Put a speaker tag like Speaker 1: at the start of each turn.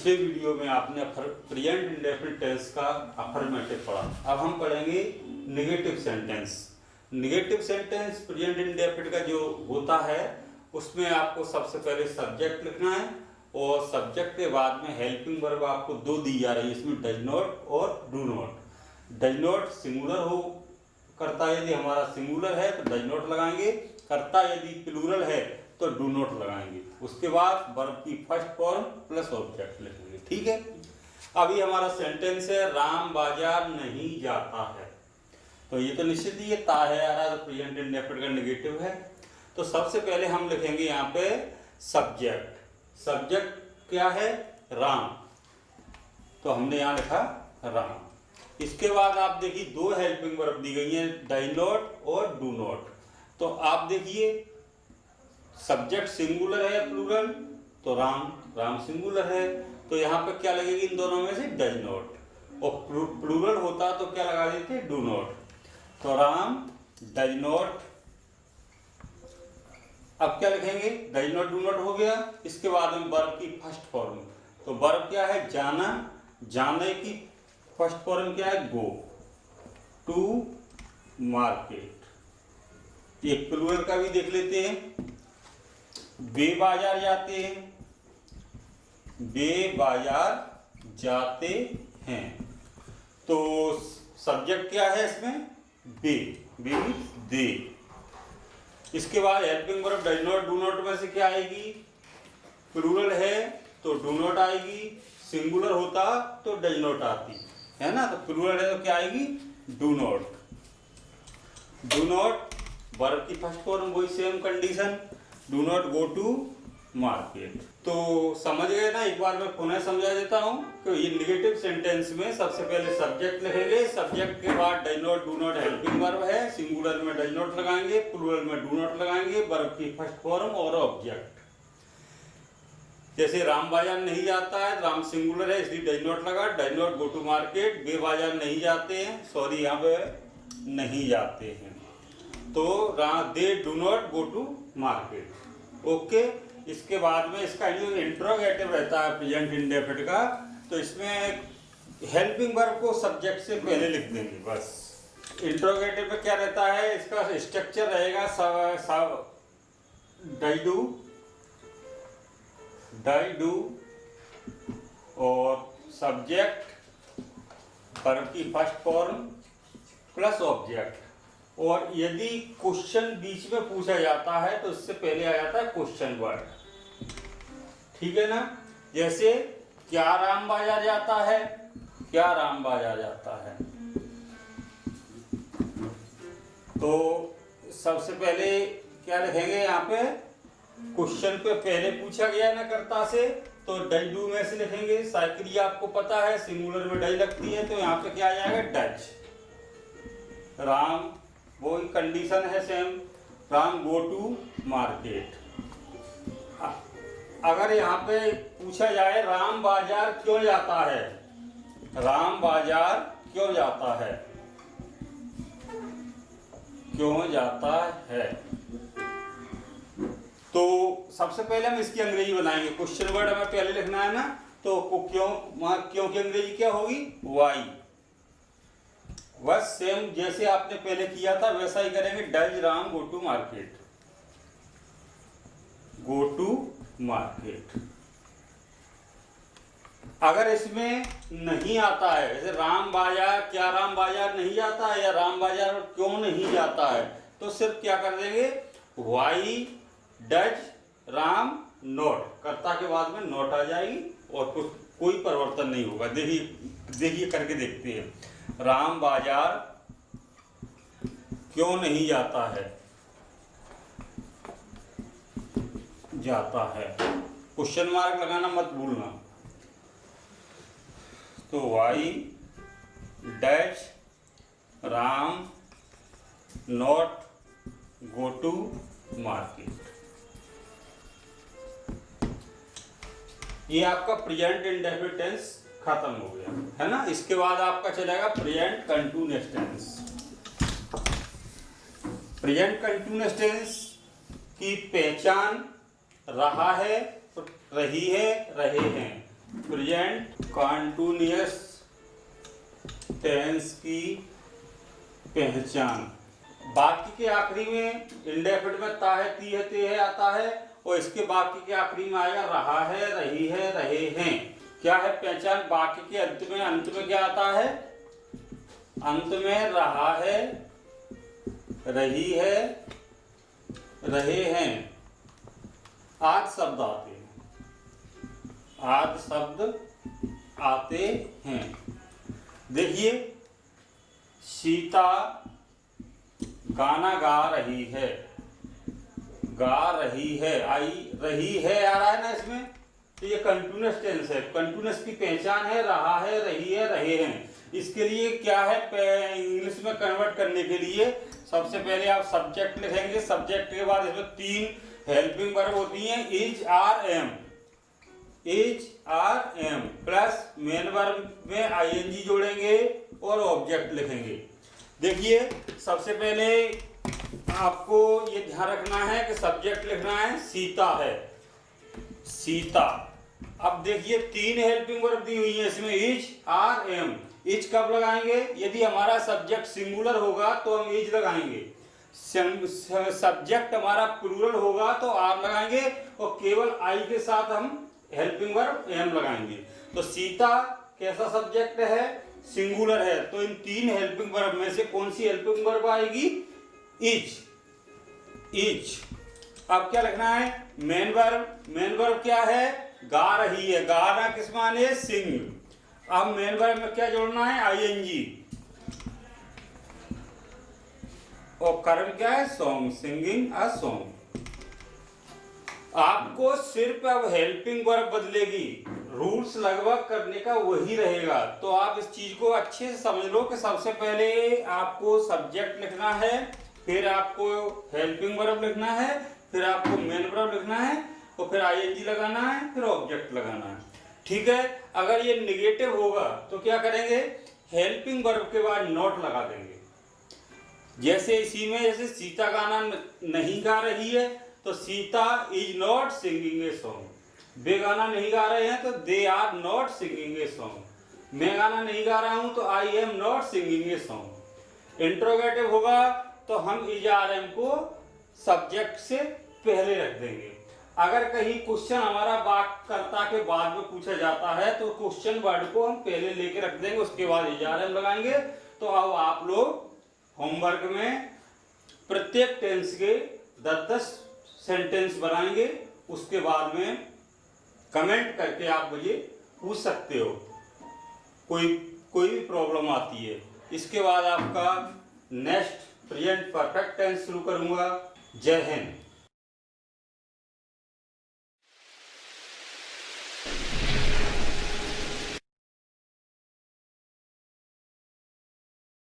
Speaker 1: पिछले वीडियो में आपने प्रेजेंट इंडेफिनिट टेंस का अफर्मेटिव पढ़ा। अब हम पढ़ेंगे negative sentence. Negative sentence present indefinite का जो होता है उसमें आपको सबसे पहले सब्जेक्ट लिखना है और सब्जेक्ट के बाद में हेल्पिंग वर्ब आपको दो दी जा रही है इसमें, डज नॉट और do not. Does not singular हो, कर्ता यदि हमारा सिंगुलर है तो डज नॉट लगाएंगे, कर्ता यदि प्लूरल है तो डू नॉट लगाएंगे। उसके बाद वर्ब की फर्स्ट फॉर्म प्लस ऑब्जेक्ट लिखेंगे। ठीक है, अभी हमारा सेंटेंस है राम बाजार नहीं जाता है, तो ये तो निश्चित ही ये ता है आ रहा है, तो प्रेजेंट इंडेफिनिट का नेगेटिव है। तो सबसे पहले हम लिखेंगे यहाँ पे सब्जेक्ट। सब्जेक्ट क्या है? राम, तो हमने यहाँ लिखा राम। इसके बाद आप देखिए दो हेल्पिंग वर्ब दी गई हैं, डज नॉट और डू नॉट। तो आप देखिए सब्जेक्ट सिंगुलर है प्लूरल, तो राम, राम सिंगुलर है, तो यहाँ पे क्या लगेगी इन दोनों में से? Does not. और प्लूरल होता तो क्या लगा देते? Do not. तो राम डज नॉट। अब क्या लिखेंगे? डज नॉट डू नॉट हो गया। इसके बाद में वर्ब की फर्स्ट फॉर्म, तो वर्ब क्या है? जाना। जाने की फर्स्ट फॉर्म क्या है? गो। To market. एक प्लूरल का भी देख लेते हैं, वे बाजार जाते हैं, वे बाजार जाते हैं। तो सब्जेक्ट क्या है इसमें? वे, वे दे। इसके बाद helping verb does not do not में से क्या आएगी? प्लूरल है तो डू नॉट आएगी, सिंगुलर होता तो डज नॉट आती है ना। तो प्लूरल है तो क्या आएगी? Do not. Do not verb की फर्स्ट फॉर्म वही same condition, do not go to market. तो समझ गए ना? एक बार मैं पुनः समझा देता हूँ कि ये नेगेटिव सेंटेंस में सबसे पहले सब्जेक्ट लिखेंगे, सब्जेक्ट के बाद does not do not helping verb है, सिंगुलर में डज नॉट लगाएंगे, प्लूरल में डू नॉट लगाएंगे, वर्ब की फर्स्ट फॉर्म और ऑब्जेक्ट। जैसे राम बाजार नहीं जाता है, राम सिंगुलर है इसलिए डज नॉट लगा, does not go to market. वे बाजार नहीं जाते हैं, सॉरी यहाँ पे नहीं जाते हैं, तो they do not go to market. Okay. इसके बाद में इसका जो इंट्रोगेटिव रहता है प्रेजेंट इंडेफिनिट का, तो इसमें हेल्पिंग वर्ब को सब्जेक्ट से पहले लिख देंगे बस। इंट्रोगेटिव में क्या रहता है? इसका स्ट्रक्चर रहेगा डज डू और सब्जेक्ट, वर्ब की फर्स्ट फॉर्म प्लस ऑब्जेक्ट। और यदि क्वेश्चन बीच में पूछा जाता है तो इससे पहले आ जाता है क्वेश्चन वर्ड। ठीक है ना? जैसे क्या राम बाजार जाता है? क्या राम बाजार जाता है? तो सबसे पहले क्या लिखेंगे यहाँ पे? क्वेश्चन पे पहले पूछा गया ना कर्ता से, तो डज डू में से लिखेंगे। साइकिल आपको पता है सिंगुलर में डज लगती है, तो यहाँ पे क्या आ जाएगा? डज। राम वही कंडीशन है same, Ram go to market. अगर यहाँ पे पूछा जाए राम बाजार क्यों जाता है? राम बाजार क्यों जाता है? क्यों जाता है? तो सबसे पहले हम इसकी अंग्रेजी बनाएंगे। क्वेश्चन वर्ड हमें पहले लिखना है ना, तो क्यों, वहां क्यों की अंग्रेजी क्या होगी? वाई। बस सेम जैसे आपने पहले किया था वैसा ही करेंगे। Does Ram go to market, go to market. अगर इसमें नहीं आता है, जैसे राम बाजार, क्या राम बाजार नहीं जाता है या राम बाजार क्यों नहीं जाता है, तो सिर्फ क्या कर देंगे? वाई डज राम नॉट, कर्ता के बाद में नॉट आ जाएगी और कुछ कोई परिवर्तन नहीं होगा। देखिए करके देखते हैं। राम बाजार क्यों नहीं जाता है? जाता है, क्वेश्चन मार्क लगाना मत भूलना। तो Y dash Ram not go to market. ये आपका प्रेजेंट इंडेफिनिट टेंस खत्म हो गया है ना। इसके बाद आपका चलेगा present continuous tense. Present continuous tense की पहचान रहा है, रही है, रहे हैं। प्रेजेंट कॉन्टिन्यूअस टेंस की पहचान। बाकी के आखिरी में इंडेफिनिट में ता है, ती है, ते है आता है, और इसके बाकी के आखिरी में आएगा रहा है, रही है, रहे हैं। क्या है पहचान? बाकी के अंत में क्या आता है? अंत में रहा है, रही है, रहे हैं, आदि शब्द आते हैं। आदि शब्द आते हैं। देखिए, सीता गाना गा रही है, गा रही है, आई रही है आ रहा है ना इसमें, तो ये कंटिन्यूअस टेंस है। कंटिन्यूअस की पहचान है रहा है, रही है, रहे हैं। इसके लिए क्या है, इंग्लिश में कन्वर्ट करने के लिए सबसे पहले आप सब्जेक्ट लिखेंगे। सब्जेक्ट के बाद इसमें 3 हेल्पिंग वर्ब होती हैं, is, are, am. Is, are, am plus main verb में आईएनजी जोड़ेंगे और ऑब्जेक्ट लिखेंगे। देखिए, सबसे पहले आपको ये ध्यान रखना है कि सब्जेक्ट लिखना है सीता है, सीता। अब देखिए 3 हेल्पिंग वर्ब दी हुई है इसमें, इज, आर, एम। इज कब लगाएंगे? यदि हमारा सब्जेक्ट सिंगुलर होगा तो हम इज लगाएंगे, सब्जेक्ट हमारा प्लूरल होगा तो आर लगाएंगे, और केवल आई के साथ हम हेल्पिंग वर्ब एम लगाएंगे। तो सीता कैसा सब्जेक्ट है? सिंगुलर है। तो इन 3 हेल्पिंग वर्ब में से कौन सी हेल्पिंग वर्ब आएगी? Is, is. अब क्या लिखना है? Main verb. मेन वर्ब क्या है? गा रही है, गाना किस माने? सिंग। अब मेन वर्ब में क्या जोड़ना है? आईएनजी। और कर्म क्या है? Song, singing a song. आपको सिर्फ अब हेल्पिंग वर्ब बदलेगी, रूल्स लगभग करने का वही रहेगा। तो आप इस चीज को अच्छे से समझ लो कि सबसे पहले आपको सब्जेक्ट लिखना है, फिर आपको हेल्पिंग वर्ब लिखना है, फिर आपको मेन वर्ब लिखना है, और फिर आईएनजी लगाना है, फिर ऑब्जेक्ट लगाना है। ठीक है। अगर ये निगेटिव होगा तो क्या करेंगे? हेल्पिंग वर्ब के बाद नॉट लगा देंगे। जैसे इसी में, जैसे सीता गाना नहीं गा रही है तो Sita is not singing a song. वे गाना नहीं गा रहे हैं तो they are not singing a song. मैं गाना नहीं गा रहा हूं तो I am not singing a song. Interrogative होगा तो हम इज, आर, एम को सब्जेक्ट से पहले रख देंगे। अगर कहीं क्वेश्चन हमारा वाक्यकर्ता के बाद में पूछा जाता है तो क्वेश्चन वर्ड को हम पहले लेके रख देंगे, उसके बाद इज, आर, एम लगाएंगे। तो अब आप लोग होमवर्क में प्रत्येक टेंस के 10-10 सेंटेंस बनाएंगे, उसके बाद में कमेंट करके आप मुझे पूछ सकते हो, कोई भी प्रॉब्लम आती है। इसके बाद आपका नेक्स्ट प्रेजेंट परफेक्ट टेंस शुरू करूंगा। जय हिंद।